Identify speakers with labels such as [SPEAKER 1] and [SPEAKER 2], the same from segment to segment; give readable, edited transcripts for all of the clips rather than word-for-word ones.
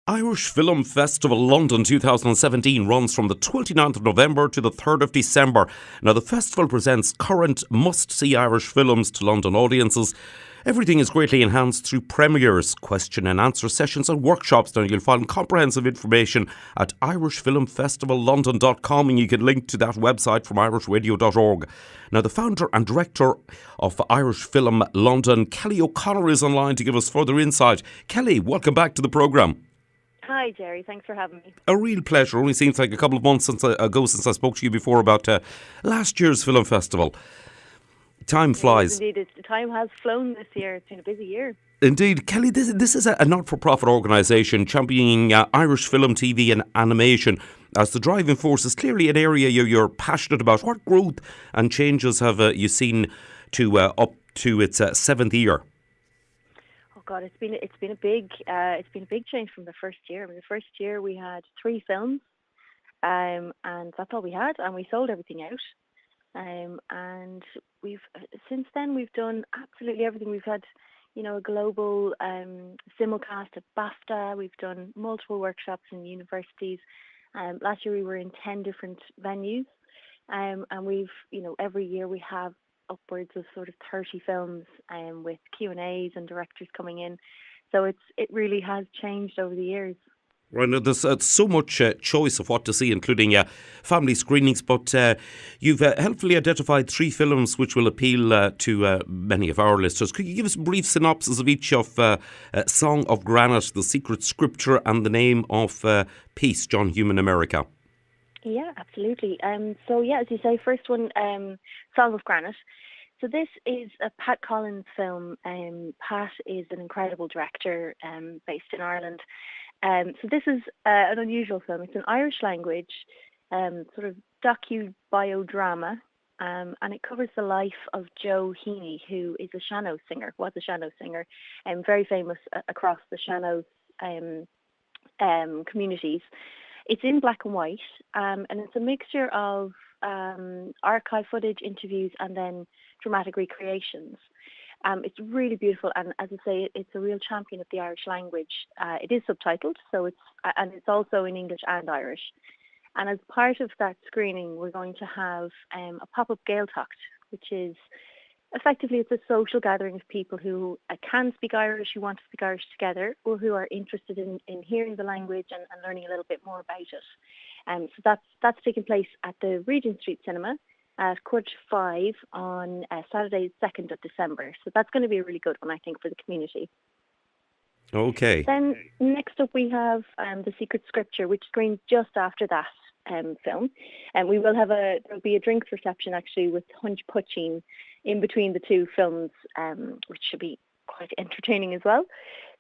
[SPEAKER 1] Irish Film Festival London 2017 runs from the 29th of November to the 3rd of December. Now, the festival presents current must-see Irish films to London audiences. Everything is greatly enhanced through premieres, question and answer sessions and workshops. Now, you'll find comprehensive information at irishfilmfestivallondon.com, and you can link to that website from irishradio.org. Now, the founder and director of Irish Film London, Kelly O'Connor, is online to give us further insight. Kelly, welcome back to the programme.
[SPEAKER 2] Hi, Jerry. Thanks for having me.
[SPEAKER 1] A real pleasure. Only seems like a couple of months ago since I spoke to you before about last year's film festival. Time flies.
[SPEAKER 2] Indeed, time has flown this year. It's been a busy year.
[SPEAKER 1] Indeed. Kelly, this is a not-for-profit organisation championing Irish film, TV and animation as the driving force. Is clearly an area you're passionate about. What growth and changes have you seen to up to its seventh year?
[SPEAKER 2] God, it's been a big change from the first year. I mean, the first year we had 3 films, and that's all we had, and we sold everything out. And since then we've done absolutely everything. We've had, a global simulcast at BAFTA. We've done multiple workshops in universities. Last year we were in 10 different venues, and we've, every year we have upwards of sort of 30 films with Q&As and directors coming in. So it really has changed over the years.
[SPEAKER 1] Right, now there's so much choice of what to see, including family screenings, but you've helpfully identified 3 films which will appeal to many of our listeners. Could you give us a brief synopsis of each of Song of Granite, The Secret Scripture and The Name of Peace, John Hume in America?
[SPEAKER 2] Yeah, absolutely. As you say, first one, Song of Granite. So this is a Pat Collins film. Pat is an incredible director based in Ireland. So this is an unusual film. It's an Irish language sort of docu-biodrama, and it covers the life of Joe Heaney, who is a sean-nós singer, and very famous across the sean-nós communities. It's in black and white, and it's a mixture of archive footage, interviews, and then dramatic recreations. It's really beautiful, and as I say, it's a real champion of the Irish language. It is subtitled, so it's also in English and Irish. And as part of that screening, we're going to have a pop-up Gaeltacht, which is effectively, it's a social gathering of people who can speak Irish, who want to speak Irish together, or who are interested in hearing the language and learning a little bit more about it. So that's taking place at the Regent Street Cinema at 5:15 on Saturday, 2nd of December. So that's going to be a really good one, I think, for the community.
[SPEAKER 1] Okay.
[SPEAKER 2] Then next up we have The Secret Scripture, which screens just after that film, and there'll be a drinks reception actually with Hunch Pucheen in between the 2 films, which should be quite entertaining as well.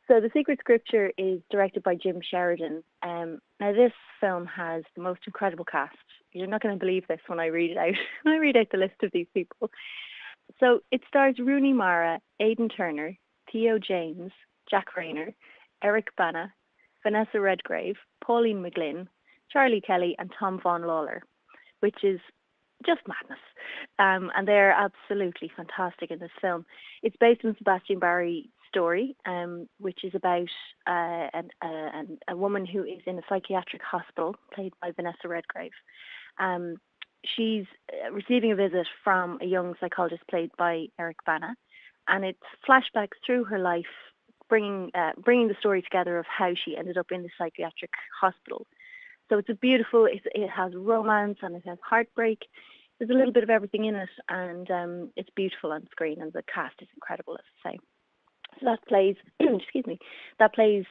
[SPEAKER 2] So The Secret Scripture is directed by Jim Sheridan. Now this film has the most incredible cast. You're not going to believe this when I read it out. When I read out the list of these people. So it stars Rooney Mara, Aidan Turner, Theo James, Jack Rayner, Eric Bana, Vanessa Redgrave, Pauline McGlynn, Charlie Kelly and Tom Vaughan Lawler, which is just madness. And they're absolutely fantastic in this film. It's based on Sebastian Barry's story, which is about a woman who is in a psychiatric hospital, played by Vanessa Redgrave. She's receiving a visit from a young psychologist played by Eric Bana, and it's flashbacks through her life, bringing the story together of how she ended up in the psychiatric hospital. So it's it has romance and it has heartbreak. There's a little bit of everything in it, and it's beautiful on screen, and the cast is incredible, as I say. So that plays,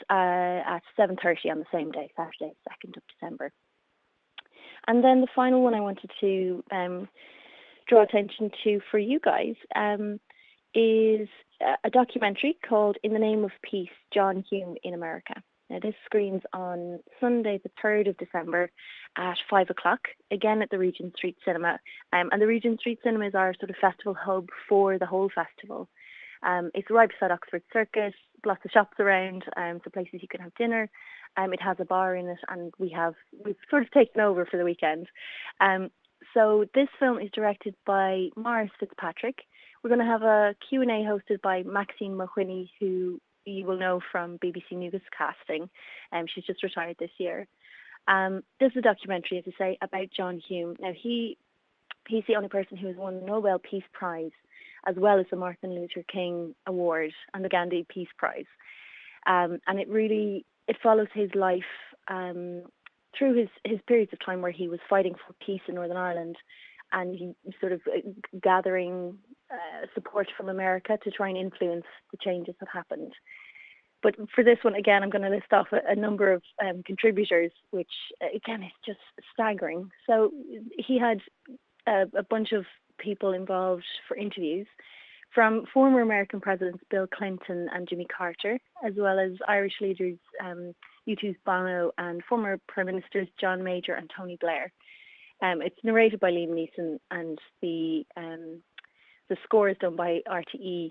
[SPEAKER 2] at 7:30 on the same day, Saturday, 2nd of December. And then the final one I wanted to draw attention to for you guys is a documentary called In the Name of Peace, John Hume in America. Now, this screens on Sunday, the 3rd of December at 5:00, again at the Regent Street Cinema. And the Regent Street Cinema is our sort of festival hub for the whole festival. It's right beside Oxford Circus, lots of shops around, so places you can have dinner. It has a bar in it, and we've sort of taken over for the weekend. So this film is directed by Maurice Fitzpatrick. We're going to have a Q&A hosted by Maxine Mahoney, who you will know from BBC Newscasting. She's just retired this year. This is a documentary, as I say, about John Hume. Now, he's the only person who has won the Nobel Peace Prize, as well as the Martin Luther King Award and the Gandhi Peace Prize. And it follows his life through his periods of time where he was fighting for peace in Northern Ireland, and he sort of gathering support from America to try and influence the changes that happened. But for this one, again, I'm going to list off a number of contributors, which, again, is just staggering. So he had a bunch of people involved for interviews, from former American presidents Bill Clinton and Jimmy Carter, as well as Irish leaders U2's Bono and former Prime Ministers John Major and Tony Blair. It's narrated by Liam Neeson, and the score is done by RTE,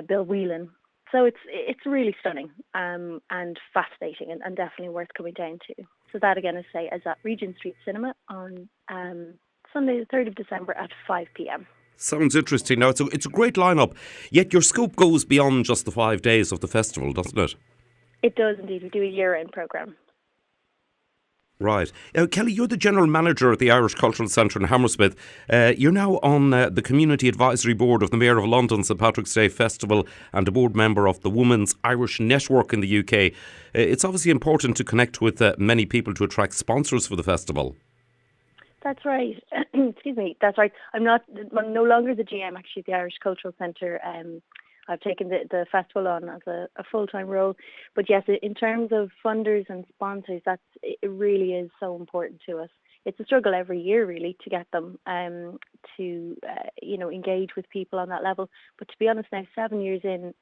[SPEAKER 2] Bill Whelan. So it's really stunning and fascinating, and definitely worth coming down to. So that, again, is at Regent Street Cinema on Sunday the 3rd of December at 5 p.m.
[SPEAKER 1] Sounds interesting. Now, it's a great lineup, yet your scope goes beyond just the 5 days of the festival, doesn't it?
[SPEAKER 2] It does indeed. We do a year-end programme.
[SPEAKER 1] Right. Kelly, you're the General Manager at the Irish Cultural Centre in Hammersmith. You're now on the Community Advisory Board of the Mayor of London St Patrick's Day Festival and a board member of the Women's Irish Network in the UK. It's obviously important to connect with many people to attract sponsors for the festival.
[SPEAKER 2] That's right. Excuse me. That's right. I'm no longer the GM, actually, at the Irish Cultural Centre. I've taken the festival on as a full-time role. But yes, in terms of funders and sponsors, it really is so important to us. It's a struggle every year, really, to get them to engage with people on that level. But to be honest, now 7 years in,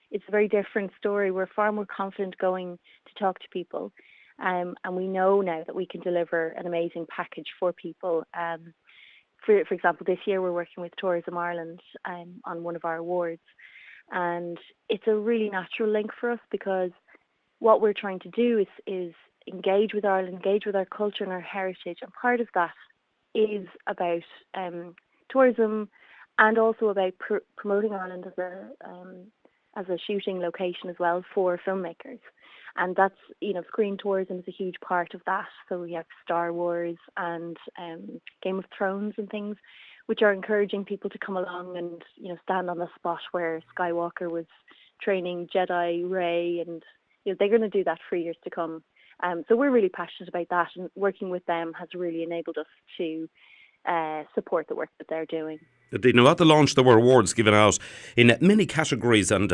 [SPEAKER 2] it's a very different story. We're far more confident going to talk to people. And we know now that we can deliver an amazing package for people. For example, this year we're working with Tourism Ireland on one of our awards. And it's a really natural link for us, because what we're trying to do is engage with Ireland, engage with our culture and our heritage. And part of that is about tourism, and also about promoting Ireland as a shooting location as well for filmmakers. And that's, screen tourism is a huge part of that. So we have Star Wars and Game of Thrones and things, which are encouraging people to come along and, stand on the spot where Skywalker was training Jedi Rey, and, they're going to do that for years to come. So we're really passionate about that, and working with them has really enabled us to support the work that they're doing.
[SPEAKER 1] Now, at the launch, there were awards given out in many categories, and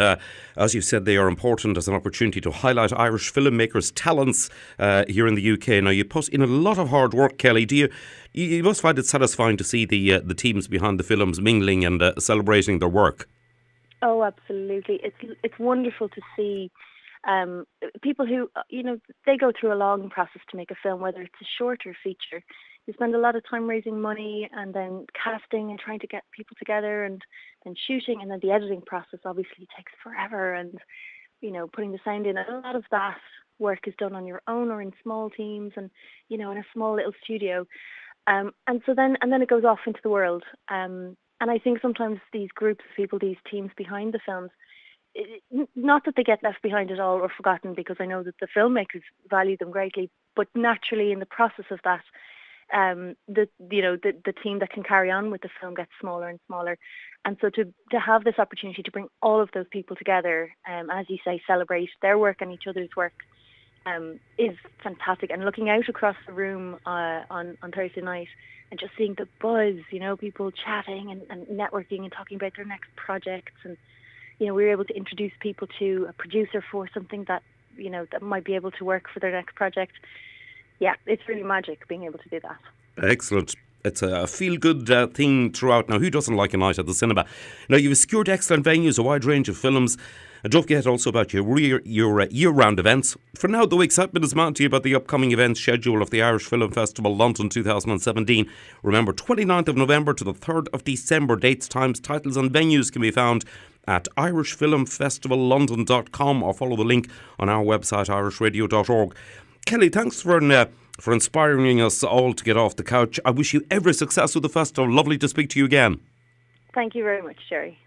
[SPEAKER 1] as you said, they are important as an opportunity to highlight Irish filmmakers' talents here in the UK. Now, you put in a lot of hard work, Kelly. You must find it satisfying to see the teams behind the films mingling and celebrating their work.
[SPEAKER 2] Oh, absolutely! It's wonderful to see people who they go through a long process to make a film, whether it's a short or feature. You spend a lot of time raising money, and then casting and trying to get people together, and then shooting, and then the editing process obviously takes forever, and putting the sound in. And a lot of that work is done on your own or in small teams, and in a small little studio. And then it goes off into the world. And I think sometimes these groups of people, these teams behind the films, not that they get left behind at all or forgotten, because I know that the filmmakers value them greatly, but naturally in the process of that, the team that can carry on with the film gets smaller and smaller. And so to have this opportunity to bring all of those people together, as you say, celebrate their work and each other's work, is fantastic. And looking out across the room on Thursday night and just seeing the buzz, people chatting and networking and talking about their next projects. And, we were able to introduce people to a producer for something that, that might be able to work for their next project. Yeah, it's really magic being able to do that.
[SPEAKER 1] Excellent. It's a feel-good thing throughout. Now, who doesn't like a night at the cinema? Now, you've secured excellent venues, a wide range of films. And don't forget also about your year-round events. For now, though, excitement is mounting about the upcoming event schedule of the Irish Film Festival London 2017. Remember, 29th of November to the 3rd of December. Dates, times, titles and venues can be found at irishfilmfestivallondon.com, or follow the link on our website, irishradio.org. Kelly, thanks for inspiring us all to get off the couch. I wish you every success with the festival. Lovely to speak to you again.
[SPEAKER 2] Thank you very much, Sherry.